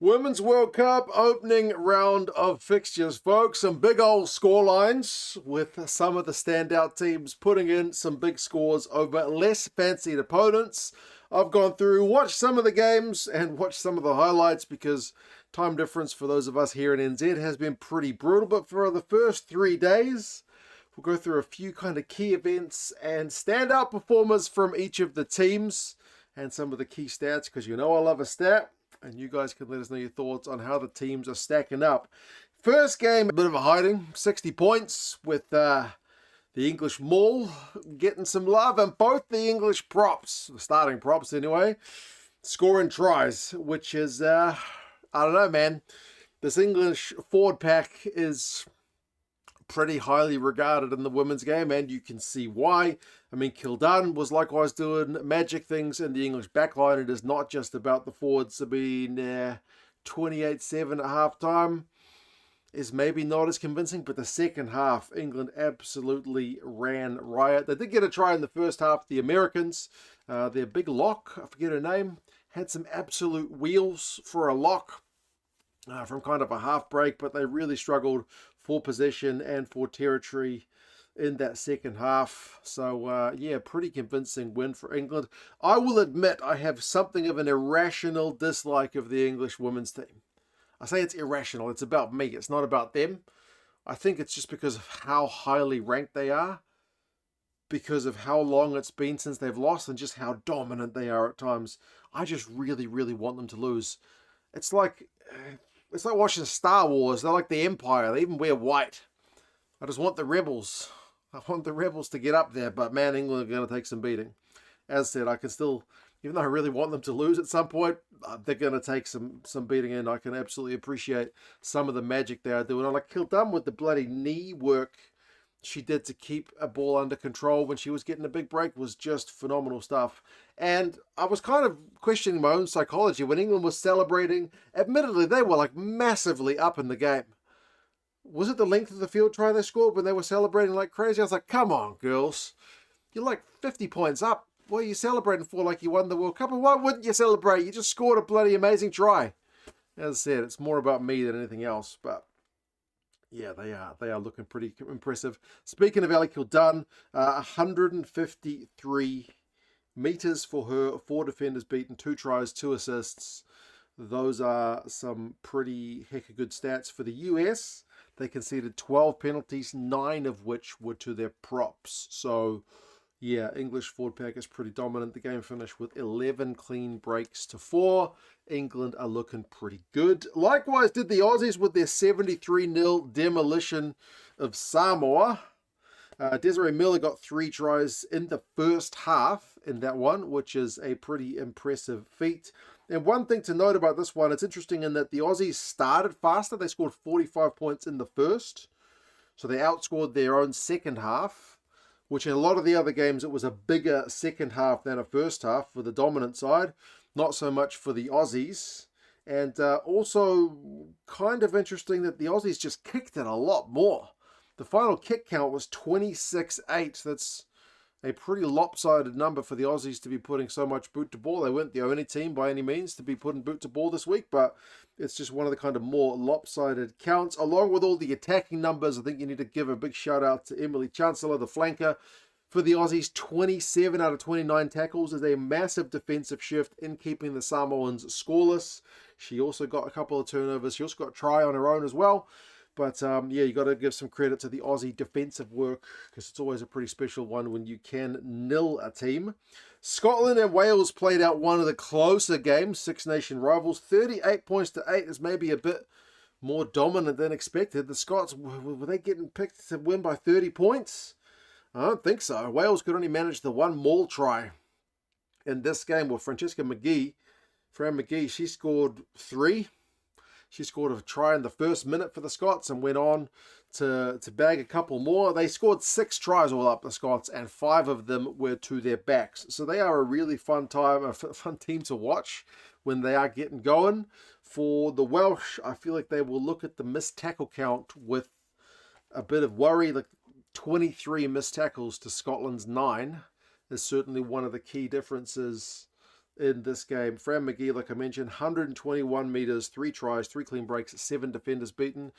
Women's World Cup opening round of fixtures, folks. Some big old score lines with some of the standout teams putting in some big scores over less fancied opponents. I've gone through, watched some of the games and watched some of the highlights because time difference for those of us here in NZ has been pretty brutal. But for the first 3 days, we'll go through a few kind of key events and standout performers from each of the teams and some of the key stats because you know I love a stat. And you guys can let us know your thoughts on how the teams are stacking up. First game, a bit of a hiding, 60 points with the English Maul getting some love, and both the English props, the starting props anyway, scoring tries, which is, I don't know, man. This English forward pack is pretty highly regarded in the women's game, and you can see why. I mean, Kildare was likewise doing magic things in the English backline. It is not just about the forwards being 28-7 at halftime. Is maybe not as convincing, but the second half, England absolutely ran riot. They did get a try in the first half. The Americans, their big lock, I forget her name, had some absolute wheels for a lock from kind of a half break, but they really struggled for possession and for territory in that second half. So, yeah, pretty convincing win for England. I will admit I have something of an irrational dislike of the English women's team. I say it's irrational. It's about me. It's not about them. I think it's just because of how highly ranked they are, because of how long it's been since they've lost, and just how dominant they are at times. I just really, really want them to lose. It's like watching Star Wars. They're like the Empire. They even wear white. I just want the rebels. I want the rebels to get up there. But man, England are going to take some beating. As said, I can still, even though I really want them to lose at some point, they're going to take some beating, and I can absolutely appreciate some of the magic they are doing. I like Kildare with the bloody knee work she did to keep a ball under control when she was getting a big break was just phenomenal stuff. And I was kind of questioning my own psychology when England was celebrating. Admittedly, they were like massively up in the game. Was it the length of the field try they scored when they were celebrating like crazy? I was like, come on, girls. You're like 50 points up. What are you celebrating for like you won the World Cup? And why wouldn't you celebrate? You just scored a bloody amazing try. As I said, it's more about me than anything else, but yeah, they are looking pretty impressive. Speaking of Ali Kildare, 153 meters for her, 4 defenders beaten, 2 tries, 2 assists. Those are some pretty hecka good stats for the US. They conceded 12 penalties, 9 of which were to their props. So, yeah, English forward pack is pretty dominant. The game finished with 11 clean breaks to 4. England are looking pretty good. Likewise did the Aussies with their 73-0 demolition of Samoa. Desiree Miller got 3 tries in the first half in that one, which is a pretty impressive feat. And one thing to note about this one, it's interesting in that the Aussies started faster. They scored 45 points in the first. So they outscored their own second half, which in a lot of the other games, it was a bigger second half than a first half for the dominant side. Not so much for the Aussies. And also kind of interesting that the Aussies just kicked it a lot more. The final kick count was 26-8. That's a pretty lopsided number for the Aussies to be putting so much boot to ball. They weren't the only team by any means to be putting boot to ball this week, but it's just one of the kind of more lopsided counts. Along with all the attacking numbers, I think you need to give a big shout out to Emily Chancellor, the flanker. For the Aussies, 27 out of 29 tackles is a massive defensive shift in keeping the Samoans scoreless. She also got a couple of turnovers. She also got a try on her own as well. But, yeah, you got to give some credit to the Aussie defensive work because it's always a pretty special one when you can nil a team. Scotland and Wales played out one of the closer games, Six Nation rivals. 38 points to 8 is maybe a bit more dominant than expected. The Scots, were they getting picked to win by 30 points? I don't think so. Wales could only manage the 1 maul try in this game with Fran McGee, she scored 3. She scored a try in the first minute for the Scots and went on to bag a couple more. They scored 6 tries all up, the Scots, and 5 of them were to their backs. So they are a really fun team to watch when they are getting going. For the Welsh, I feel like they will look at the missed tackle count with a bit of worry. Like 23 missed tackles to Scotland's 9 is certainly one of the key differences in this game. Fran McGee, like I mentioned, 121 metres, 3 tries, 3 clean breaks, 7 defenders beaten.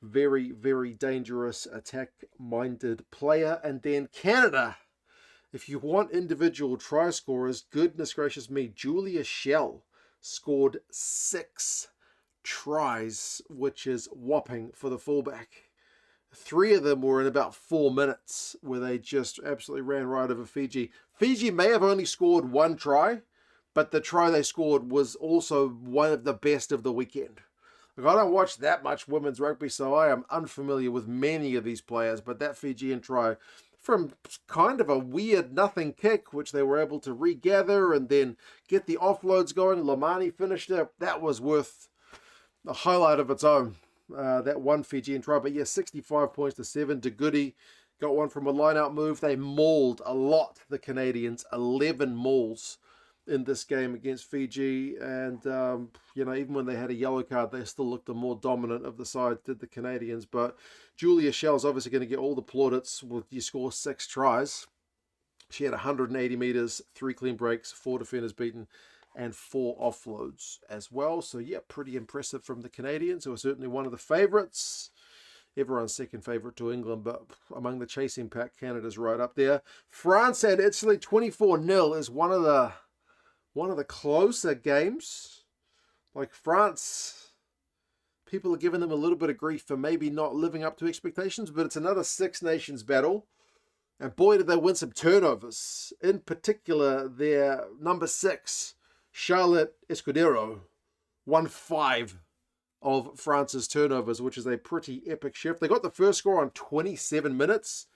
Very, very dangerous attack-minded player. And then Canada. If you want individual try scorers, goodness gracious me, Julia Schell scored 6 tries, which is whopping for the fullback. 3 of them were in about 4 minutes, where they just absolutely ran right over Fiji. Fiji may have only scored 1 try, but the try they scored was also one of the best of the weekend. Like, I don't watch that much women's rugby, so I am unfamiliar with many of these players, but that Fijian try, from kind of a weird nothing kick, which they were able to regather and then get the offloads going. Lamani finished it. That was worth a highlight of its own, that one Fijian try. But yeah, 65 points to 7. De Goody got one from a line-out move. They mauled a lot, the Canadians, 11 mauls in this game against Fiji. And, even when they had a yellow card, they still looked the more dominant of the side, did the Canadians. But Julia Schell's obviously going to get all the plaudits with you score 6 tries. She had 180 metres, 3 clean breaks, 4 defenders beaten, and 4 offloads as well. So, yeah, pretty impressive from the Canadians, who are certainly one of the favourites. Everyone's second favourite to England, but among the chasing pack, Canada's right up there. France and Italy, 24-0 is one of the closer games. Like, France, people are giving them a little bit of grief for maybe not living up to expectations, but it's another Six Nations battle. And boy, did they win some turnovers. In particular, their number 6, Charlotte Escudero, won 5 of France's turnovers, which is a pretty epic shift. They got the first score on 27 minutes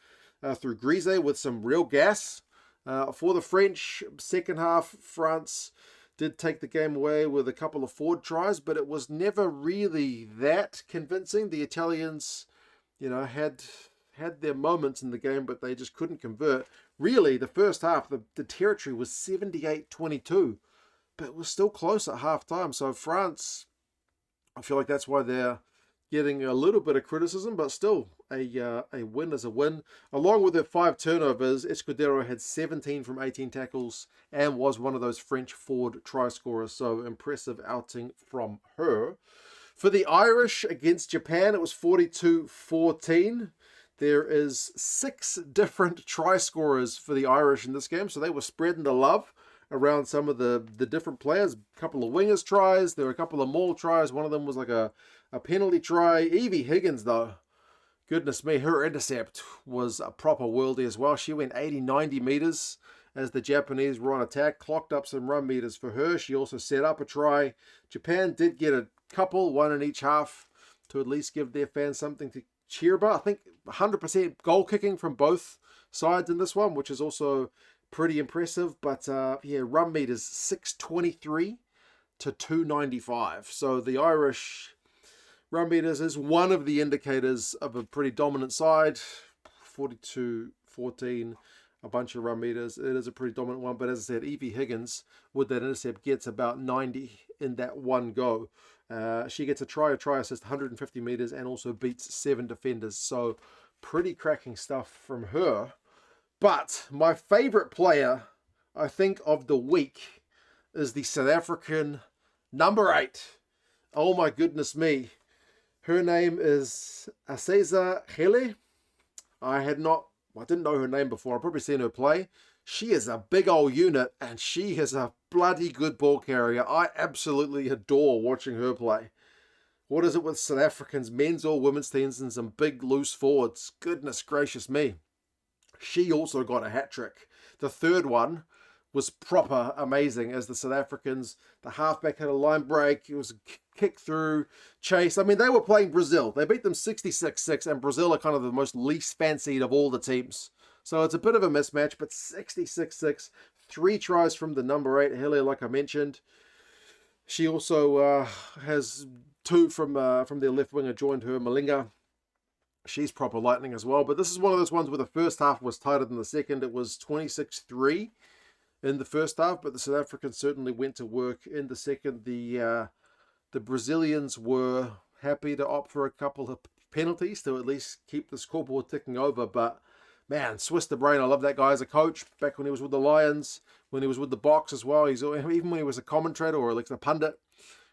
through Grise with some real gas. For the French, second half, France did take the game away with a couple of forward tries, but it was never really that convincing. The Italians, had their moments in the game, but they just couldn't convert. Really, the first half, the territory was 78-22, but it was still close at halftime. So France, I feel like that's why they're getting a little bit of criticism, but still a win is a win. Along with their 5 turnovers, Escudero had 17 from 18 tackles and was one of those French forward try scorers. So impressive outing from her. For the Irish against Japan, it was 42-14. There is 6 different try scorers for the Irish in this game, so they were spreading the love around some of the different players. A couple of wingers tries, there were a couple of maul tries. One of them was like a penalty try. Evie Higgins, though, goodness me, her intercept was a proper worldie as well. She went 80-90 meters as the Japanese were on attack, clocked up some run meters for her. She also set up a try. Japan did get a couple, one in each half, to at least give their fans something to cheer about. I think 100% goal kicking from both sides in this one, which is also pretty impressive. But run meters 623 to 295. So the Irish run meters is one of the indicators of a pretty dominant side. 42-14, a bunch of run meters. It is a pretty dominant one. But as I said, Evie Higgins with that intercept gets about 90 in that one go. She gets a try assist, 150 meters, and also beats 7 defenders. So pretty cracking stuff from her. But my favorite player, I think, of the week is the South African number 8. Oh my goodness me. Her name is Aseza Hele. I didn't know her name before. I've probably seen her play. She is a big old unit, and she is a bloody good ball carrier. I absolutely adore watching her play. What is it with South Africans, men's or women's teams, and some big loose forwards? Goodness gracious me. She also got a hat-trick. The third one was proper amazing as the South Africans, the halfback had a line break. It was a kick through, chase. I mean, they were playing Brazil. They beat them 66-6, and Brazil are kind of the most least fancied of all the teams. So it's a bit of a mismatch, but 66-6, 3 tries from the number 8, Hele, like I mentioned. She also has 2 from their left winger, joined her, Malinga. She's proper lightning as well. But this is one of those ones where the first half was tighter than the second. It was 26-3 in the first half, but the South Africans certainly went to work in the second. The Brazilians were happy to opt for a couple of penalties to at least keep the scoreboard ticking over, but Man, Swiss the Brain, I love that guy as a coach. Back when he was with the Lions, when he was with the Box as well. Even when he was a commentator or like a pundit.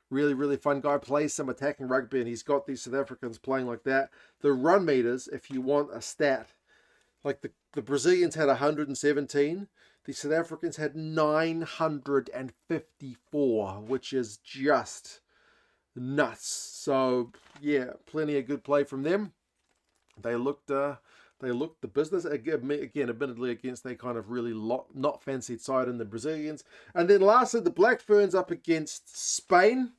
Really, really fun guy. Plays some attacking rugby, and he's got these South Africans playing like that. The run meters, if you want a stat, like the Brazilians had 117. The South Africans had 954, which is just nuts. So, yeah, plenty of good play from them. They looked the business. Again, admittedly, against a kind of really not fancied side in the Brazilians. And then lastly, the Black Ferns up against Spain.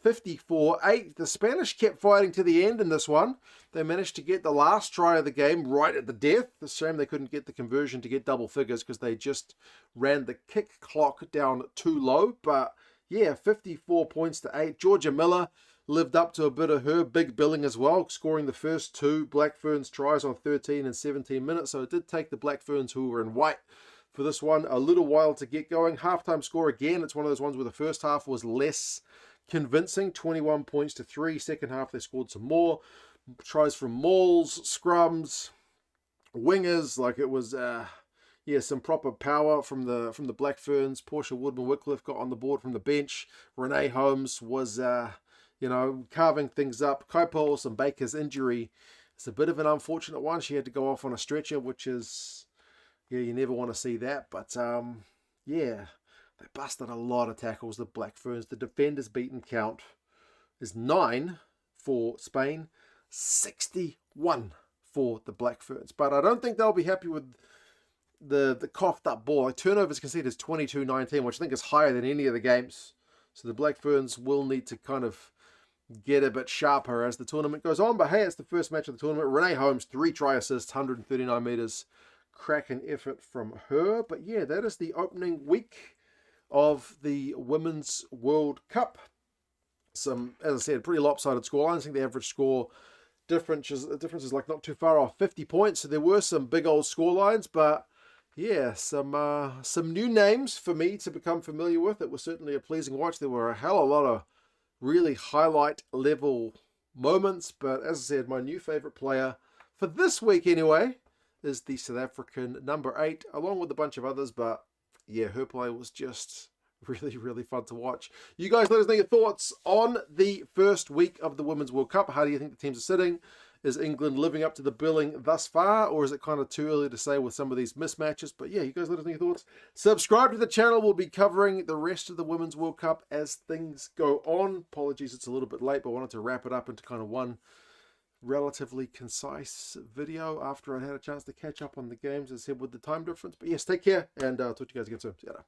54-8. The Spanish kept fighting to the end in this one. They managed to get the last try of the game right at the death. It's a shame they couldn't get the conversion to get double figures because they just ran the kick clock down too low. But yeah, 54 points to 8. Georgia Miller lived up to a bit of her big billing as well, scoring the first 2 Black Ferns tries on 13 and 17 minutes. So it did take the Black Ferns, who were in white, for this one a little while to get going. Halftime score again. It's one of those ones where the first half was less convincing, 21 points to 3. Second half they scored some more tries from mauls, scrums, wingers. Like it was some proper power from the Black Ferns. Portia Woodman-Wycliffe got on the board from the bench. Renee Holmes was carving things up. Kai Paulson Baker's injury, it's a bit of an unfortunate one. She had to go off on a stretcher, which is, you never want to see that. But they busted a lot of tackles, the Black Ferns. The defenders beaten count is 9 for Spain, 61 for the Black Ferns. But I don't think they'll be happy with the coughed up ball. Like, turnovers conceded is 22-19, which I think is higher than any of the games. So the Black Ferns will need to kind of get a bit sharper as the tournament goes on. But hey, it's the first match of the tournament. Renee Holmes, 3 try assists, 139 metres. Cracking effort from her. But yeah, that is the opening week of the Women's World Cup. Some, as I said, pretty lopsided scorelines. I think the average score difference is like not too far off, 50 points. So there were some big old scorelines, but yeah, some new names for me to become familiar with. It was certainly a pleasing watch. There were a hell of a lot of really highlight level moments, but as I said, my new favorite player for this week anyway is the South African number 8, along with a bunch of others, but yeah, her play was just really, really fun to watch. You guys let us know your thoughts on the first week of the Women's World Cup. How do you think the teams are sitting? Is England living up to the billing thus far, or is it kind of too early to say with some of these mismatches? But yeah, you guys let us know your thoughts. Subscribe to the channel. We'll be covering the rest of the Women's World Cup as things go on. Apologies, it's a little bit late, but I wanted to wrap it up into kind of one relatively concise video after I had a chance to catch up on the games, as I said, with the time difference. But yes, take care, and I'll talk to you guys again soon. See you later.